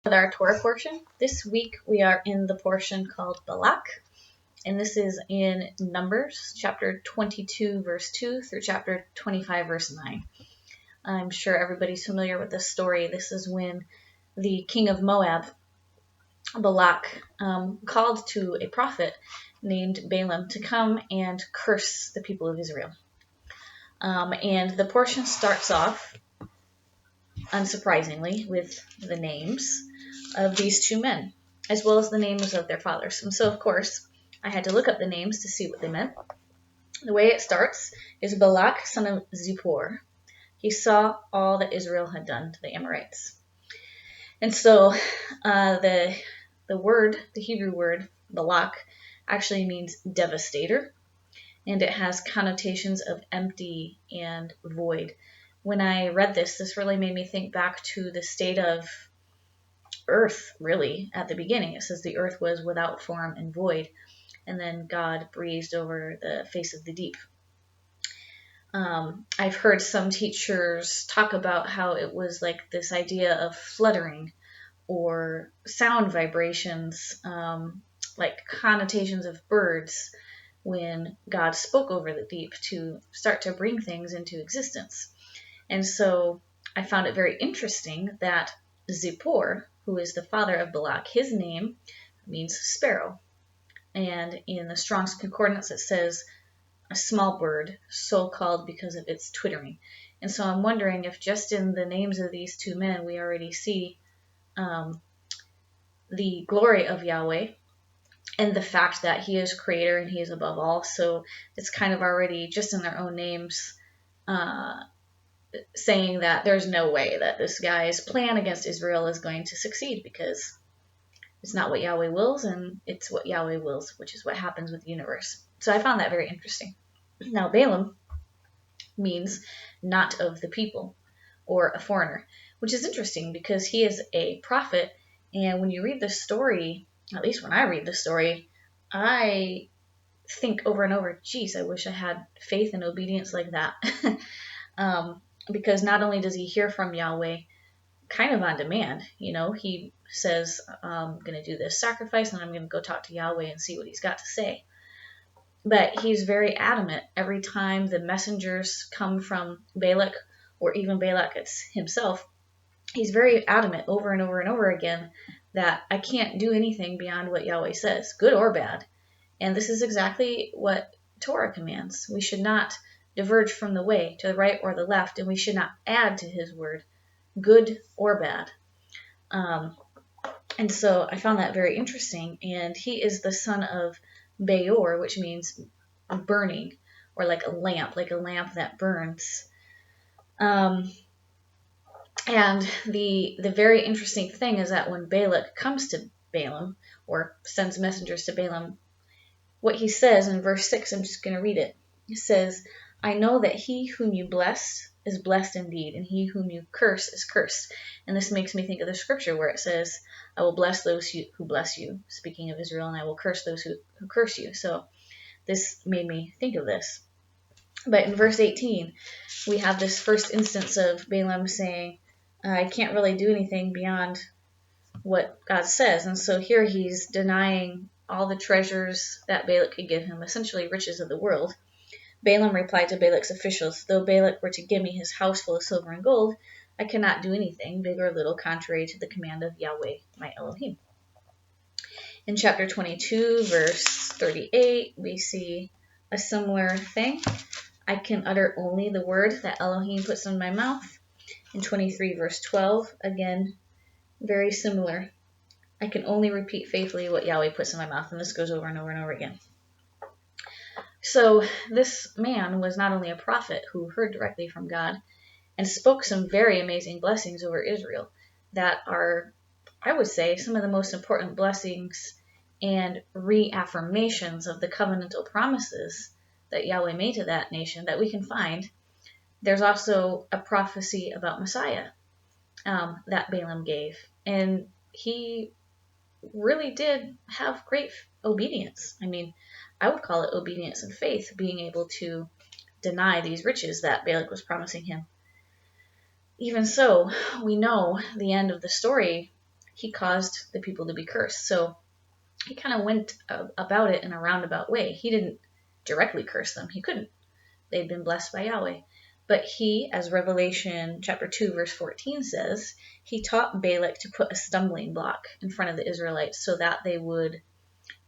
With our Torah portion. This week we are in the portion called Balak, and this is in Numbers, chapter 22, verse 2 through chapter 25, verse 9. I'm sure everybody's familiar with this story. This is when the king of Moab, Balak, called to a prophet named Balaam to come and curse the people of Israel. And the portion starts off, unsurprisingly, with the names of these two men, as well as the names of their fathers. And so, of course, I had to look up the names to see what they meant. The way it starts is Balak, son of Zippor. He saw all that Israel had done to the Amorites. And so the Hebrew word Balak, actually means devastator, and it has connotations of empty and void. When I read this really made me think back to the state of earth, really, at the beginning. It says the earth was without form and void, and then God breathed over the face of the deep. I've heard some teachers talk about how it was like this idea of fluttering or sound vibrations, like connotations of birds when God spoke over the deep to start to bring things into existence. And so I found it very interesting that Zippor, who is the father of Balak, his name means sparrow. And in the Strong's Concordance, it says a small bird, so called because of its twittering. And so I'm wondering if just in the names of these two men, we already see the glory of Yahweh and the fact that he is creator and he is above all. So it's kind of already just in their own names saying that there's no way that this guy's plan against Israel is going to succeed, because it's not what Yahweh wills, and it's what Yahweh wills, which is what happens with the universe. So I found that very interesting. Now, Balaam means not of the people, or a foreigner, which is interesting because he is a prophet, and when you read the story, at least when I read the story, I think over and over, geez, I wish I had faith and obedience like that. Because not only does he hear from Yahweh kind of on demand, he says, I'm going to do this sacrifice and I'm going to go talk to Yahweh and see what he's got to say. But he's very adamant every time the messengers come from Balak, or even Balak himself. He's very adamant over and over and over again that I can't do anything beyond what Yahweh says, good or bad. And this is exactly what Torah commands. We should not diverge from the way to the right or the left, and we should not add to his word, good or bad. And so I found that very interesting. And he is the son of Beor, which means burning, or like a lamp that burns. And the very interesting thing is that when Balak comes to Balaam, or sends messengers to Balaam, what he says in verse 6, I'm just going to read it. It says, I know that he whom you bless is blessed indeed, and he whom you curse is cursed. And this makes me think of the scripture where it says, I will bless those who bless you, speaking of Israel, and I will curse those who curse you. So this made me think of this. But in verse 18, we have this first instance of Balaam saying, I can't really do anything beyond what God says. And so here he's denying all the treasures that Balak could give him, essentially riches of the world. Balaam replied to Balak's officials, though Balak were to give me his house full of silver and gold, I cannot do anything, big or little, contrary to the command of Yahweh, my Elohim. In chapter 22, verse 38, we see a similar thing. I can utter only the word that Elohim puts in my mouth. In 23, verse 12, again, very similar. I can only repeat faithfully what Yahweh puts in my mouth, and this goes over and over and over again. So this man was not only a prophet who heard directly from God and spoke some very amazing blessings over Israel that are, I would say, some of the most important blessings and reaffirmations of the covenantal promises that Yahweh made to that nation that we can find. There's also a prophecy about Messiah that Balaam gave, and he really did have great obedience. I mean, I would call it obedience and faith, being able to deny these riches that Balak was promising him. Even so, we know the end of the story he caused the people to be cursed. So he kind of went about it in a roundabout way. He didn't directly curse them. He couldn't. They'd been blessed by Yahweh. But he, as Revelation chapter 2, verse 14 says, he taught Balak to put a stumbling block in front of the Israelites so that they would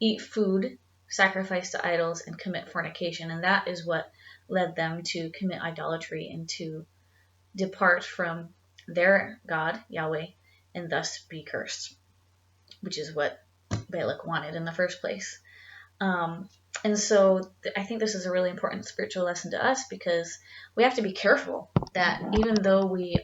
eat food, sacrifice to idols, and commit fornication. And that is what led them to commit idolatry and to depart from their God, Yahweh, and thus be cursed, which is what Balak wanted in the first place. And so I think this is a really important spiritual lesson to us, because we have to be careful that even though we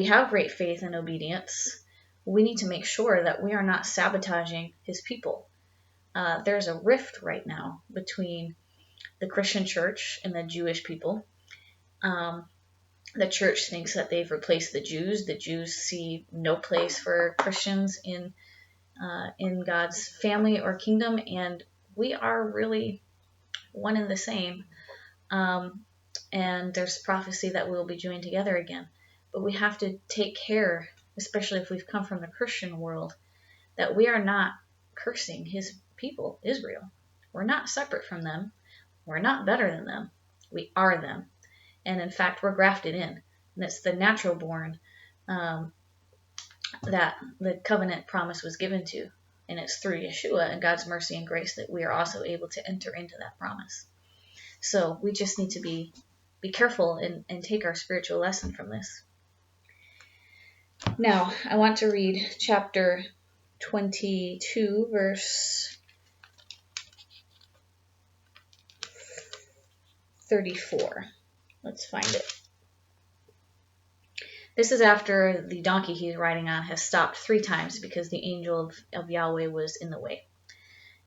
have great faith and obedience, we need to make sure that we are not sabotaging his people. There's a rift right now between the Christian church and the Jewish people. The church thinks that they've replaced the Jews. The Jews see no place for Christians in God's family or kingdom, and we are really one and the same. And there's prophecy that we'll be joined together again. But we have to take care, especially if we've come from the Christian world, that we are not cursing his people, Israel. We're not separate from them. We're not better than them. We are them. And in fact, we're grafted in. And it's the natural born that the covenant promise was given to. And it's through Yeshua and God's mercy and grace that we are also able to enter into that promise. So we just need to be careful and take our spiritual lesson from this. Now, I want to read chapter 22, verse 34. Let's find it. This is after the donkey he's riding on has stopped 3 times because the angel of Yahweh was in the way.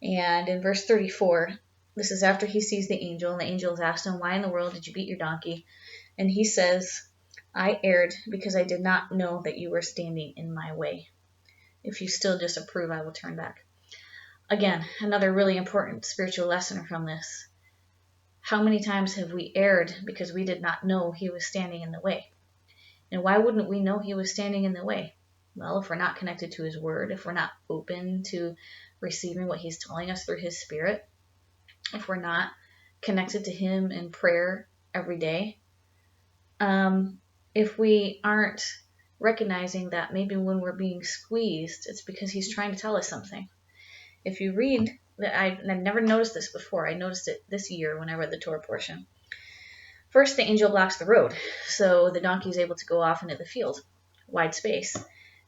And in verse 34, this is after he sees the angel, and the angel has asked him, "Why in the world did you beat your donkey?" And he says, "I erred because I did not know that you were standing in my way. If you still disapprove, I will turn back." Again, another really important spiritual lesson from this. How many times have we erred because we did not know he was standing in the way? And why wouldn't we know he was standing in the way? Well, if we're not connected to his word, if we're not open to receiving what he's telling us through his spirit, if we're not connected to him in prayer every day, if we aren't recognizing that maybe when we're being squeezed, it's because he's trying to tell us something. If you read, I've never noticed this before. I noticed it this year when I read the Torah portion. First, the angel blocks the road, so the donkey is able to go off into the field, wide space.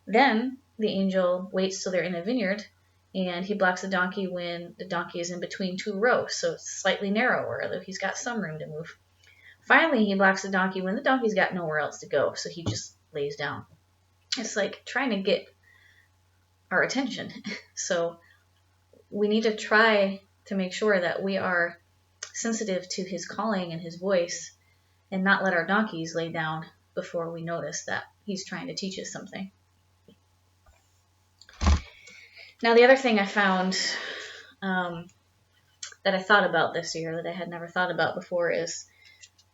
Then the angel waits till they're in a vineyard, and he blocks the donkey when the donkey is in between 2 rows, so it's slightly narrower, although he's got some room to move. Finally, he blocks the donkey when the donkey's got nowhere else to go, so he just lays down. It's like trying to get our attention. So we need to try to make sure that we are sensitive to his calling and his voice, and not let our donkeys lay down before we notice that he's trying to teach us something. Now, the other thing I found that I thought about this year that I had never thought about before is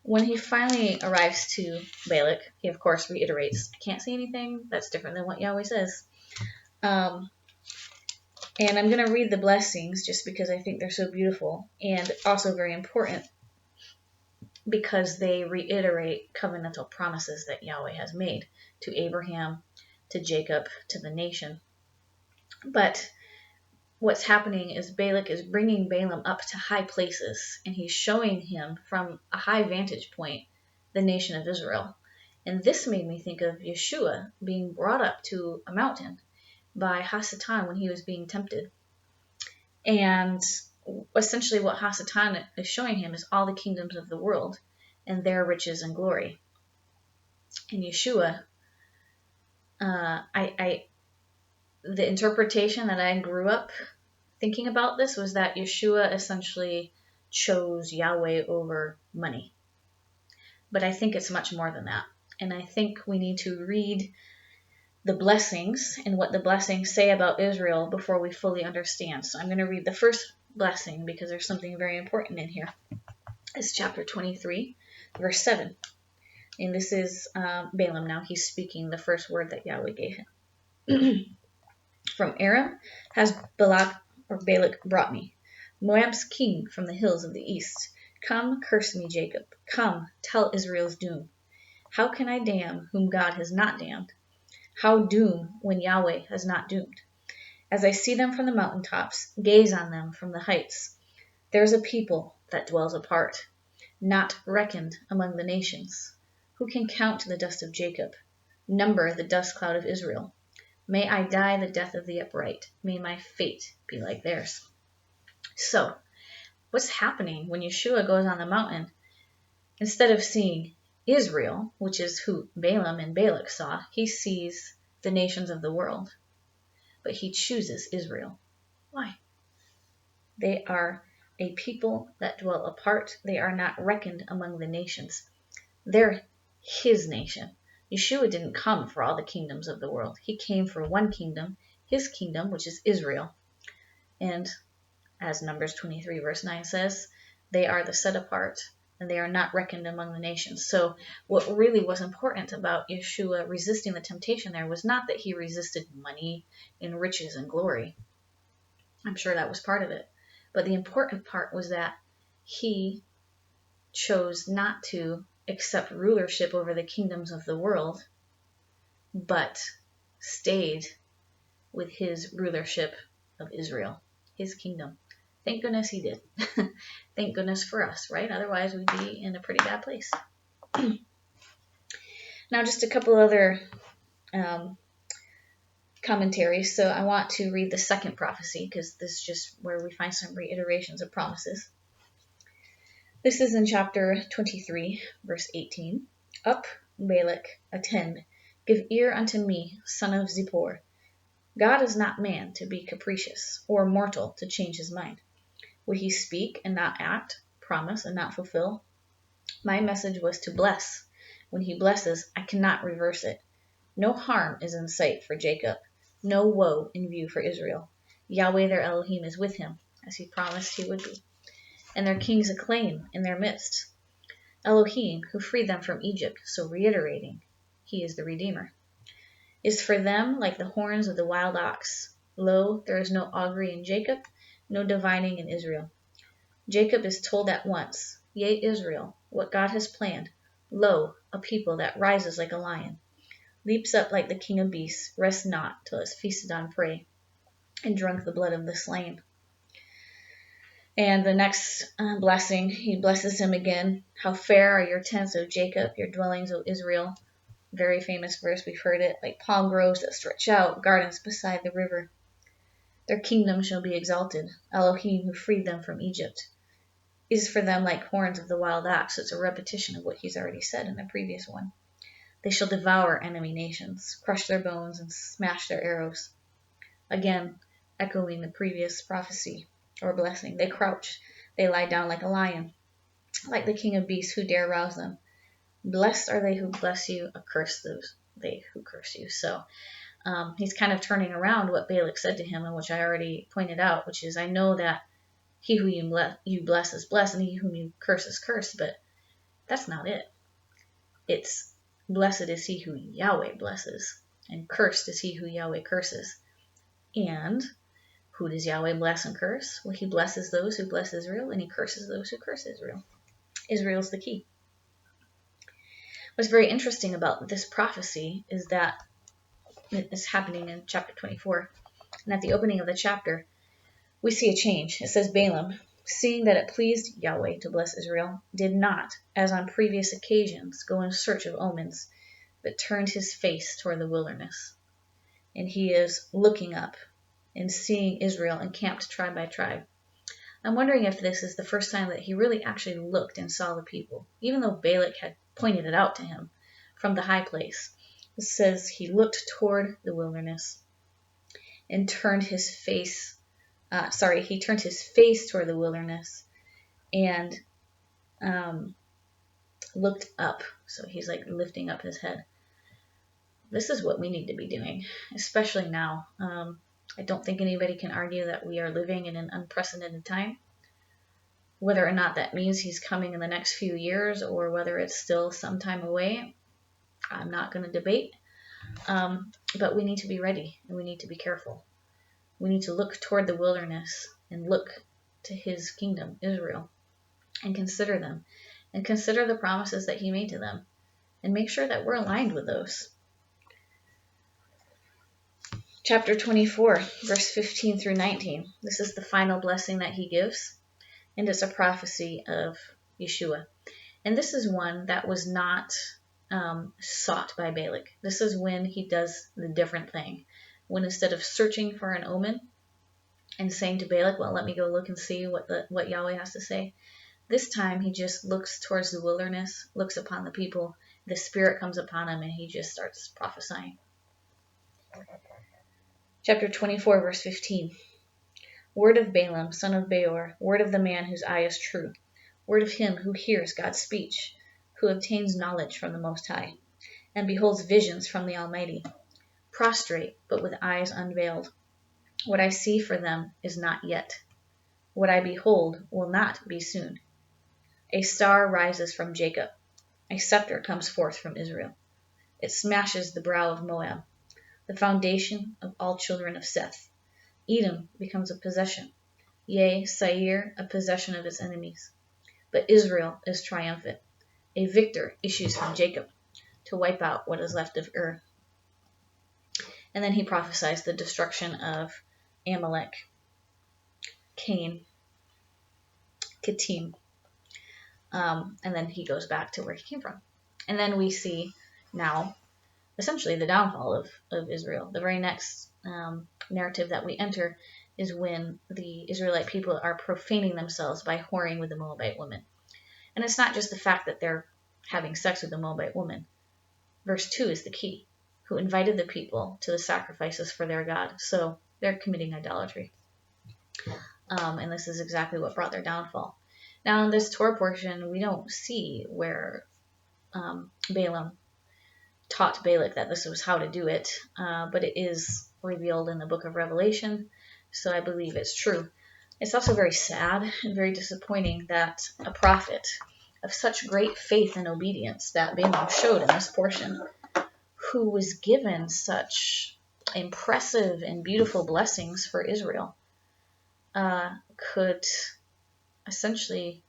when he finally arrives to Balak, he of course reiterates, "I can't see anything that's different than what Yahweh says." And I'm going to read the blessings just because I think they're so beautiful and also very important, because they reiterate covenantal promises that Yahweh has made to Abraham, to Jacob, to the nation. But what's happening is Balak is bringing Balaam up to high places, and he's showing him from a high vantage point the nation of Israel. And this made me think of Yeshua being brought up to a mountain by Hasatan when he was being tempted. And essentially what Hasatan is showing him is all the kingdoms of the world and their riches and glory. In Yeshua, the interpretation that I grew up thinking about this was that Yeshua essentially chose Yahweh over money. But I think it's much more than that. And I think we need to read the blessings and what the blessings say about Israel before we fully understand. So I'm going to read the first blessing because there's something very important in here. It's chapter 23, verse 7. And this is Balaam now. He's speaking the first word that Yahweh gave him. From Aram has Balak brought me, Moab's king from the hills of the east. Come, curse me, Jacob. Come, tell Israel's doom. How can I damn whom God has not damned? How doom when Yahweh has not doomed? As I see them from the mountaintops, gaze on them from the heights. There is a people that dwells apart, not reckoned among the nations. Who can count the dust of Jacob, number the dust cloud of Israel? May I die the death of the upright. May my fate be like theirs. So, what's happening when Yeshua goes on the mountain? Instead of seeing Israel, which is who Balaam and Balak saw, he sees the nations of the world. But he chooses Israel. Why? They are a people that dwell apart. They are not reckoned among the nations. They're his nation. Yeshua didn't come for all the kingdoms of the world. He came for one kingdom, his kingdom, which is Israel. And as Numbers 23 verse 9 says, they are the set apart, and they are not reckoned among the nations. So what really was important about Yeshua resisting the temptation there was not that he resisted money and riches and glory. I'm sure that was part of it. But the important part was that he chose not to accept rulership over the kingdoms of the world, but stayed with his rulership of Israel, his kingdom. Thank goodness he did. Thank goodness for us, right? Otherwise, we'd be in a pretty bad place. Now, just a couple other commentaries. So I want to read the second prophecy, because this is just where we find some reiterations of promises. This is in chapter 23, verse 18. Up, Balak, attend. Give ear unto me, son of Zippor. God is not man to be capricious, or mortal to change his mind. Would he speak and not act, promise and not fulfill? My message was to bless. When he blesses, I cannot reverse it. No harm is in sight for Jacob, no woe in view for Israel. Yahweh their Elohim is with him, as he promised he would be. And their kings acclaim in their midst. Elohim, who freed them from Egypt, so reiterating, he is the Redeemer, is for them like the horns of the wild ox. Lo, there is no augury in Jacob, no divining in Israel. Jacob is told at once, yea, Israel, what God has planned. Lo, a people that rises like a lion, leaps up like the king of beasts, rests not till it's feasted on prey, and drunk the blood of the slain. And the next blessing, he blesses him again. How fair are your tents, O Jacob, your dwellings, O Israel. Very famous verse, we've heard it, like palm groves that stretch out, gardens beside the river. Their kingdom shall be exalted. Elohim, who freed them from Egypt, is for them like horns of the wild ox. It's a repetition of what he's already said in the previous one. They shall devour enemy nations, crush their bones, and smash their arrows. Again, echoing the previous prophecy or blessing. They crouch, they lie down like a lion, like the king of beasts, who dare rouse them. Blessed are they who bless you, accursed those they who curse you. So he's kind of turning around what Balak said to him, and which I already pointed out, which is, I know that he who you bless is blessed, and he whom you curse is cursed, but that's not it. It's blessed is he who Yahweh blesses, and cursed is he who Yahweh curses. And who does Yahweh bless and curse? Well, he blesses those who bless Israel, and he curses those who curse Israel. Israel's the key. What's very interesting about this prophecy is that it is happening in chapter 24. And at the opening of the chapter, we see a change. It says, Balaam, seeing that it pleased Yahweh to bless Israel, did not, as on previous occasions, go in search of omens, but turned his face toward the wilderness. And he is looking up and seeing Israel encamped tribe by tribe. I'm wondering if this is the first time that he really actually looked and saw the people, even though Balak had pointed it out to him from the high place. It says he looked toward the wilderness and turned his face, he turned his face toward the wilderness and looked up. So he's like lifting up his head. This is what we need to be doing, especially now. I don't think anybody can argue that we are living in an unprecedented time. Whether or not that means he's coming in the next few years or whether it's still some time away, I'm not going to debate. But we need to be ready and we need to be careful. We need to look toward the wilderness and look to his kingdom, Israel, and consider them and consider the promises that he made to them and make sure that we're aligned with those. Chapter 24, verse 15 through 19. This is the final blessing that he gives, and it's a prophecy of Yeshua. And this is one that was not sought by Balak. This is when he does the different thing. When instead of searching for an omen and saying to Balak, well, let me go look and see what Yahweh has to say, this time he just looks towards the wilderness, looks upon the people, the Spirit comes upon him, and he just starts prophesying. Chapter 24, verse 15. Word of Balaam, son of Beor, word of the man whose eye is true, word of him who hears God's speech, who obtains knowledge from the Most High, and beholds visions from the Almighty, prostrate, but with eyes unveiled. What I see for them is not yet. What I behold will not be soon. A star rises from Jacob. A scepter comes forth from Israel. It smashes the brow of Moab, the foundation of all children of Seth. Edom becomes a possession. Yea, Seir, a possession of its enemies. But Israel is triumphant. A victor issues from Jacob to wipe out what is left of Ur. And then he prophesies the destruction of Amalek, Cain, Kittim. And then he goes back to where he came from. And then we see now essentially the downfall of Israel. The very next narrative that we enter is when the Israelite people are profaning themselves by whoring with the Moabite woman. And it's not just the fact that they're having sex with the Moabite woman. Verse 2 is the key. Who invited the people to the sacrifices for their God. So they're committing idolatry. And this is exactly what brought their downfall. Now in this Torah portion, we don't see where Balaam taught Balak that this was how to do it, but it is revealed in the book of Revelation, so I believe it's true. It's also very sad and very disappointing that a prophet of such great faith and obedience that Balaam showed in this portion, who was given such impressive and beautiful blessings for Israel, could essentially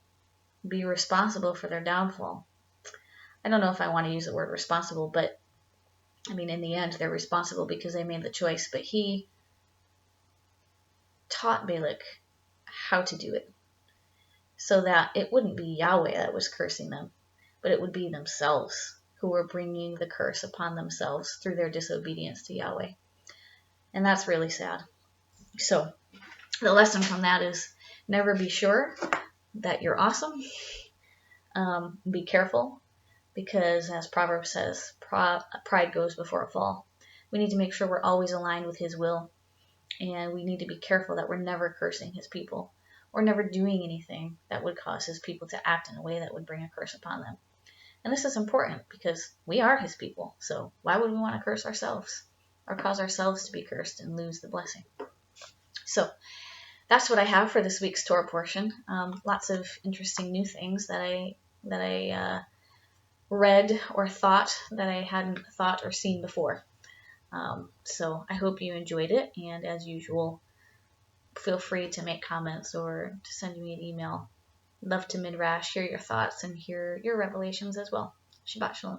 be responsible for their downfall. I don't know if I want to use the word responsible, but I mean, in the end, they're responsible because they made the choice. But he taught Balak how to do it so that it wouldn't be Yahweh that was cursing them, but it would be themselves who were bringing the curse upon themselves through their disobedience to Yahweh. And that's really sad. So the lesson from that is never be sure that you're awesome. Be careful, because as Proverbs says, pride goes before a fall. We need to make sure we're always aligned with his will, and we need to be careful that we're never cursing his people or never doing anything that would cause his people to act in a way that would bring a curse upon them. And this is important because we are his people, so why would we want to curse ourselves or cause ourselves to be cursed and lose the blessing? So that's what I have for this week's Torah portion. Lots of interesting new things that I read or thought that I hadn't thought or seen before. So I hope you enjoyed it, and as usual, feel free to make comments or to send me an email. Love to midrash, hear your thoughts, and hear your revelations as well. Shabbat Shalom.